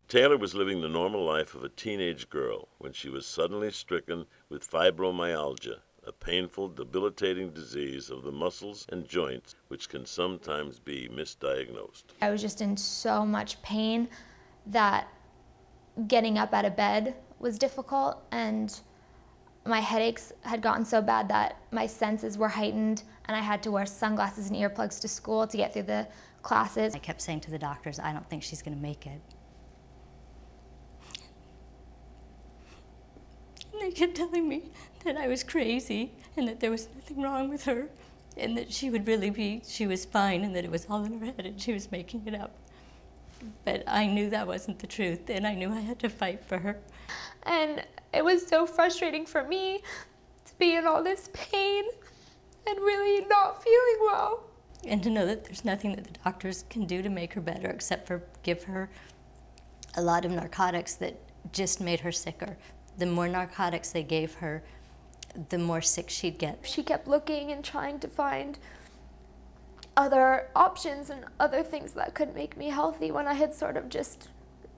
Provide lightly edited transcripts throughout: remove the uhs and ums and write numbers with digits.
Taylor was living the normal life of a teenage girl when she was suddenly stricken with fibromyalgia, a painful, debilitating disease of the muscles and joints which can sometimes be misdiagnosed. I was just in so much pain that getting up out of bed was difficult, and my headaches had gotten so bad that my senses were heightened, and I had to wear sunglasses and earplugs to school to get through the classes. I kept saying to the doctors, I don't think she's going to make it. And they kept telling me that I was crazy and that there was nothing wrong with her and that she was fine and that it was all in her head and she was making it up. But I knew that wasn't the truth, and I knew I had to fight for her. And it was so frustrating for me to be in all this pain and really not feeling well. And to know that there's nothing that the doctors can do to make her better except for give her a lot of narcotics that just made her sicker. The more narcotics they gave her, the more sick she'd get. She kept looking and trying to find other options and other things that could make me healthy when I had sort of just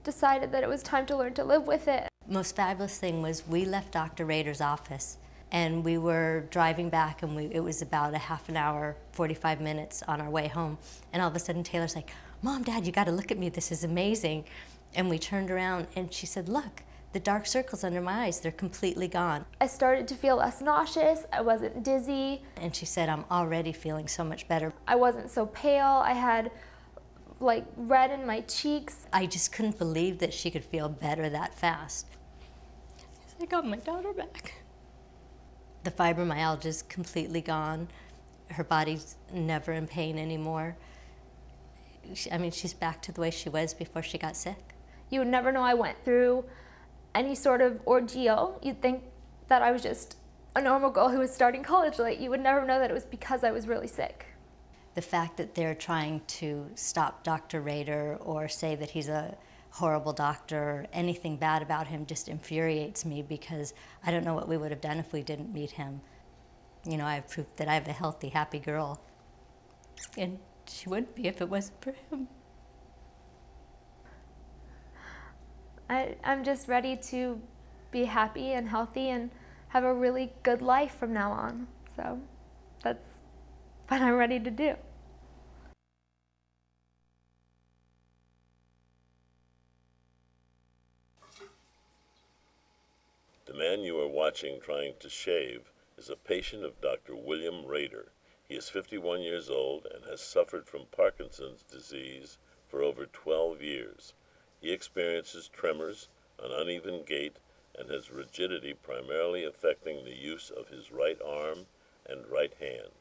decided that it was time to learn to live with it. Most fabulous thing was we left Dr. Rader's office and we were driving back, and it was about a half an hour, 45 minutes on our way home, and all of a sudden Taylor's like, Mom, Dad, you gotta look at me, this is amazing. And we turned around and she said, look, the dark circles under my eyes, they're completely gone. I started to feel less nauseous, I wasn't dizzy. And she said, I'm already feeling so much better. I wasn't so pale, I had like red in my cheeks. I just couldn't believe that she could feel better that fast. I got my daughter back. The fibromyalgia's completely gone. Her body's never in pain anymore. I mean, she's back to the way she was before she got sick. You would never know I went through any sort of ordeal. You'd think that I was just a normal girl who was starting college late. You would never know that it was because I was really sick. The fact that they're trying to stop Dr. Rader or say that he's a horrible doctor or anything bad about him just infuriates me, because I don't know what we would have done if we didn't meet him. You know, I have proof that I'm a healthy, happy girl. And she wouldn't be if it wasn't for him. I'm just ready to be happy and healthy and have a really good life from now on. So that's what I'm ready to do. The man you are watching trying to shave is a patient of Dr. William Rader. He is 51 years old and has suffered from Parkinson's disease for over 12 years. He experiences tremors, an uneven gait, and has rigidity primarily affecting the use of his right arm and right hand.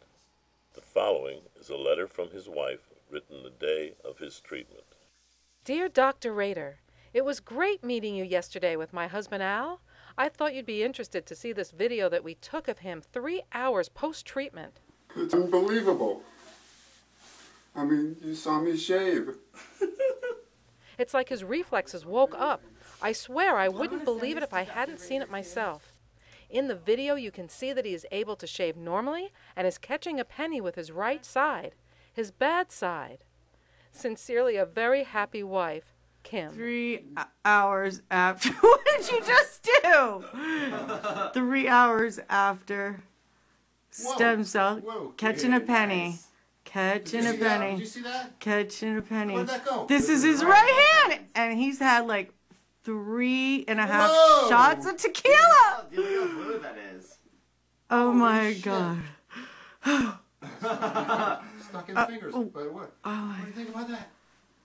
The following is a letter from his wife written the day of his treatment. Dear Dr. Rader, it was great meeting you yesterday with my husband Al. I thought you'd be interested to see this video that we took of him 3 hours post-treatment. It's unbelievable. I mean, you saw me shave. It's like his reflexes woke up. I swear I wouldn't believe it if I hadn't seen it myself. In the video, you can see that he is able to shave normally and is catching a penny with his right side, his bad side. Sincerely, a very happy wife, Kim. 3 hours after. What did you just do? 3 hours after stem cell, catching a penny. Catching a penny. Did you see that? Catching a penny. Where'd that go? This is his right hand, and he's had like 3.5 shots of tequila. Look how blue that is. Oh my God. Stuck in the fingers. But what? What do you think about that?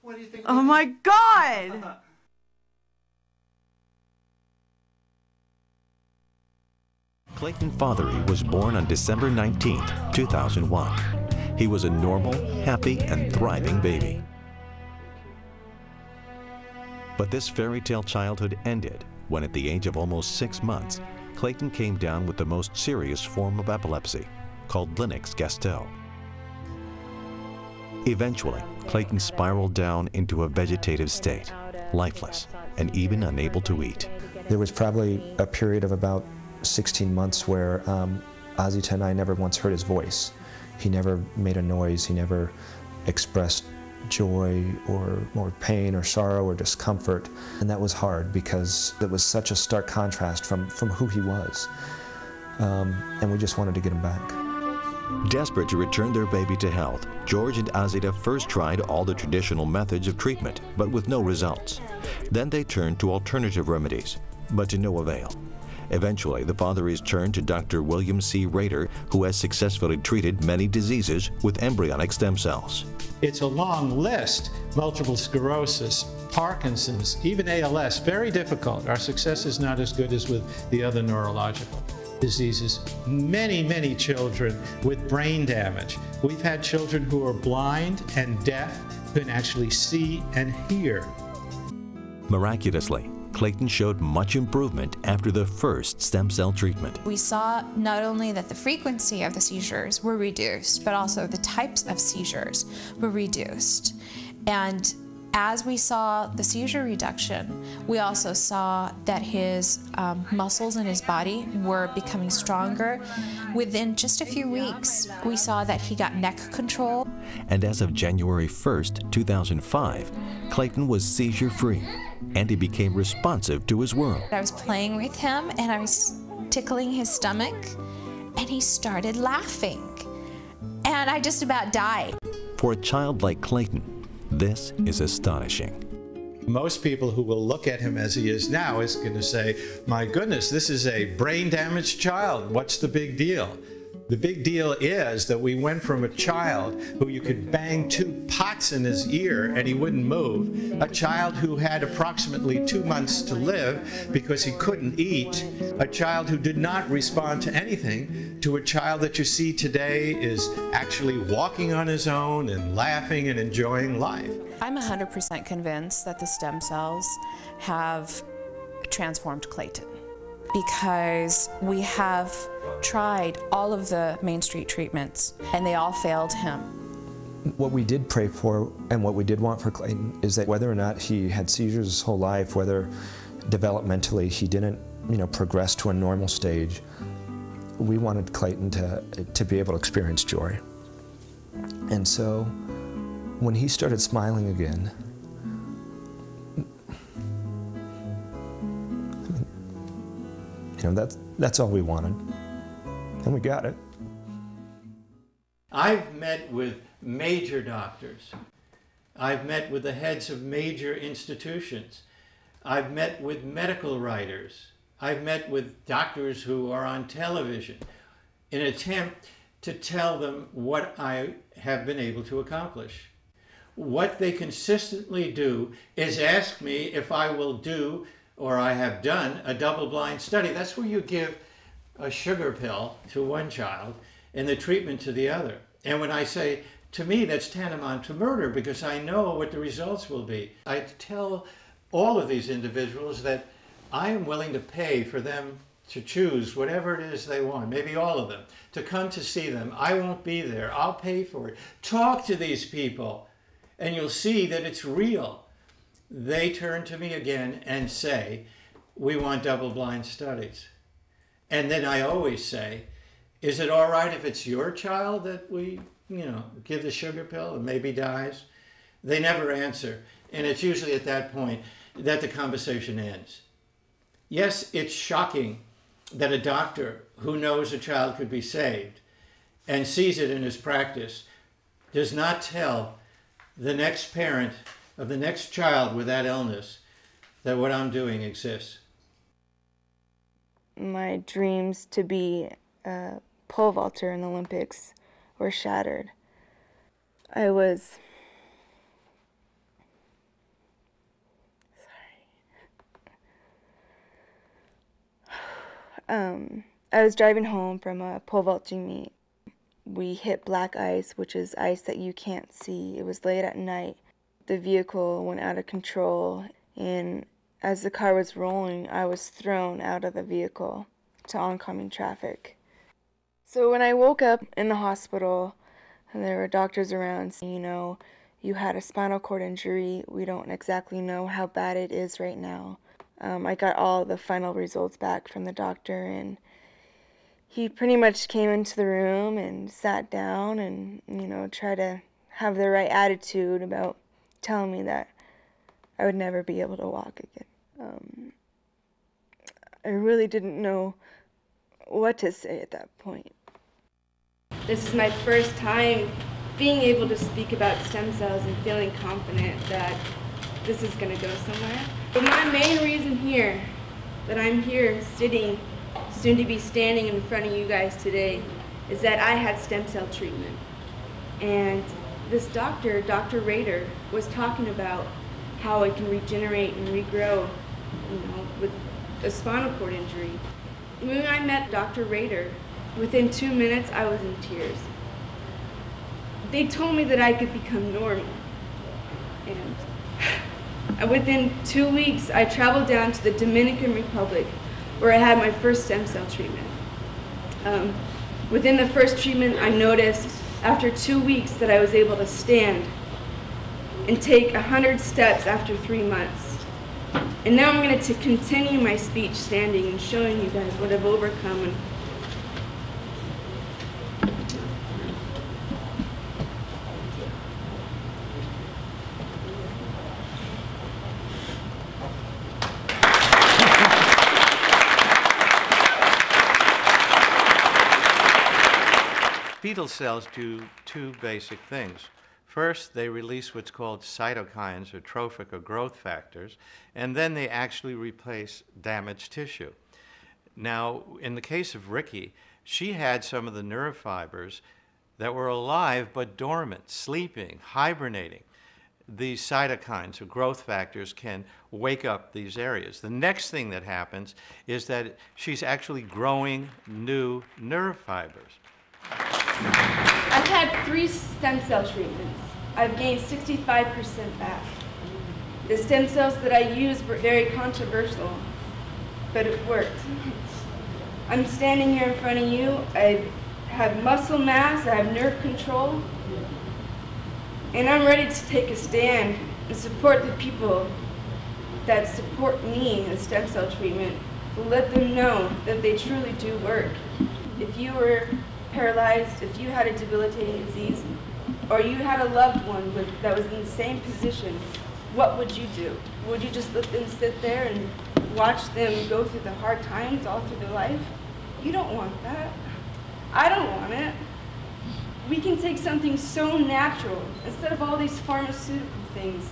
What do you think about Oh my God. Clayton Fothery was born on December 19, 2001. He was a normal, happy, and thriving baby. But this fairy tale childhood ended when, at the age of almost 6 months, Clayton came down with the most serious form of epilepsy, called Lennox-Gastaut. Eventually, Clayton spiraled down into a vegetative state, lifeless, and even unable to eat. There was probably a period of about 16 months where Ozzy and I never once heard his voice. He never made a noise. He never expressed joy or pain or sorrow or discomfort. And that was hard because it was such a stark contrast from who he was. And we just wanted to get him back. Desperate to return their baby to health, George and Azita first tried all the traditional methods of treatment, but with no results. Then they turned to alternative remedies, but to no avail. Eventually, the father is turned to Dr. William C. Rader, who has successfully treated many diseases with embryonic stem cells. It's a long list: multiple sclerosis, Parkinson's, even ALS, very difficult. Our success is not as good as with the other neurological diseases. Many, many children with brain damage. We've had children who are blind and deaf, who can actually see and hear. Miraculously, Clayton showed much improvement after the first stem cell treatment. We saw not only that the frequency of the seizures were reduced, but also the types of seizures were reduced. And as we saw the seizure reduction, we also saw that his muscles in his body were becoming stronger. Within just a few weeks, we saw that he got neck control. And as of January 1st, 2005, Clayton was seizure-free, and he became responsive to his world. I was playing with him, and I was tickling his stomach, and he started laughing. And I just about died. For a child like Clayton, this is astonishing. Most people who will look at him as he is now is going to say, my goodness, this is a brain-damaged child. What's the big deal? The big deal is that we went from a child who you could bang 2 pots in his ear and he wouldn't move, a child who had approximately 2 months to live because he couldn't eat, a child who did not respond to anything, to a child that you see today is actually walking on his own and laughing and enjoying life. I'm 100% convinced that the stem cells have transformed Clayton, because we have tried all of the Main Street treatments and they all failed him. What we did pray for and what we did want for Clayton is that whether or not he had seizures his whole life, whether developmentally he didn't, progress to a normal stage, we wanted Clayton to be able to experience joy. And so when he started smiling again, that's all we wanted, and we got it. I've met with major doctors. I've met with the heads of major institutions. I've met with medical writers. I've met with doctors who are on television in an attempt to tell them what I have been able to accomplish. What they consistently do is ask me if I will do, or I have done, a double-blind study. That's where you give a sugar pill to one child and the treatment to the other. And when I say, to me, that's tantamount to murder because I know what the results will be. I tell all of these individuals that I am willing to pay for them to choose whatever it is they want, maybe all of them, to come to see them. I won't be there. I'll pay for it. Talk to these people and you'll see that it's real. They turn to me again and say, we want double-blind studies. And then I always say, is it all right if it's your child that we, give the sugar pill and maybe dies? They never answer. And it's usually at that point that the conversation ends. Yes, it's shocking that a doctor who knows a child could be saved and sees it in his practice does not tell the next parent of the next child with that illness that what I'm doing exists. My dreams to be a pole vaulter in the Olympics were shattered. I was I was driving home from a pole vaulting meet. We hit black ice, which is ice that you can't see. It was late at night. The vehicle went out of control, and as the car was rolling, I was thrown out of the vehicle to oncoming traffic. So when I woke up in the hospital, and there were doctors around saying, you had a spinal cord injury. We don't exactly know how bad it is right now. I got all the final results back from the doctor, and he pretty much came into the room and sat down and, tried to have the right attitude about telling me that I would never be able to walk again. I really didn't know what to say at that point. This is my first time being able to speak about stem cells and feeling confident that this is going to go somewhere. But my main reason here, that I'm here sitting, soon to be standing in front of you guys today, is that I had stem cell treatment. And this doctor, Dr. Rader, was talking about how it can regenerate and regrow, with a spinal cord injury. When I met Dr. Rader, within 2 minutes I was in tears. They told me that I could become normal. And within 2 weeks, I traveled down to the Dominican Republic, where I had my first stem cell treatment. Within the first treatment, I noticed after 2 weeks that I was able to stand and take 100 steps after 3 months. And now I'm going to continue my speech standing and showing you guys what I've overcome. Fetal cells do two basic things. First, they release what's called cytokines or trophic or growth factors, and then they actually replace damaged tissue. Now, in the case of Ricky, she had some of the nerve fibers that were alive but dormant, sleeping, hibernating. These cytokines or growth factors can wake up these areas. The next thing that happens is that she's actually growing new nerve fibers. I've had 3 stem cell treatments. I've gained 65% back. The stem cells that I used were very controversial, but it worked. I'm standing here in front of you. I have muscle mass, I have nerve control, and I'm ready to take a stand and support the people that support me in stem cell treatment, to let them know that they truly do work. If you were paralyzed, if you had a debilitating disease, or you had a loved one that was in the same position, what would you do? Would you just let them sit there and watch them go through the hard times all through their life? You don't want that. I don't want it. We can take something so natural, instead of all these pharmaceutical things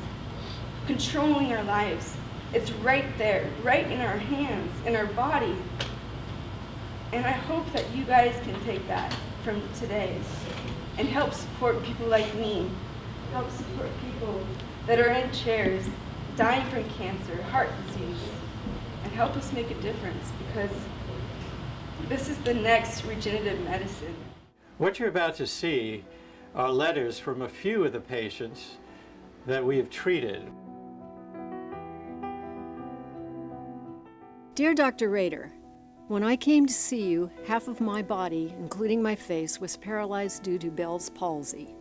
controlling our lives. It's right there, right in our hands, in our body. And I hope that you guys can take that from today and help support people like me, help support people that are in chairs, dying from cancer, heart disease, and help us make a difference, because this is the next regenerative medicine. What you're about to see are letters from a few of the patients that we have treated. Dear Dr. Rader, when I came to see you, half of my body, including my face, was paralyzed due to Bell's palsy.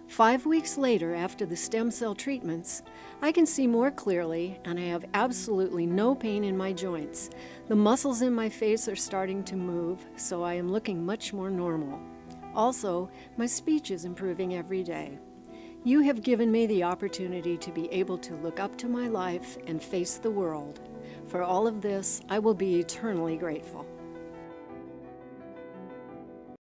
5 weeks later, after the stem cell treatments, I can see more clearly and I have absolutely no pain in my joints. The muscles in my face are starting to move, so I am looking much more normal. Also, my speech is improving every day. You have given me the opportunity to be able to look up to my life and face the world. For all of this, I will be eternally grateful.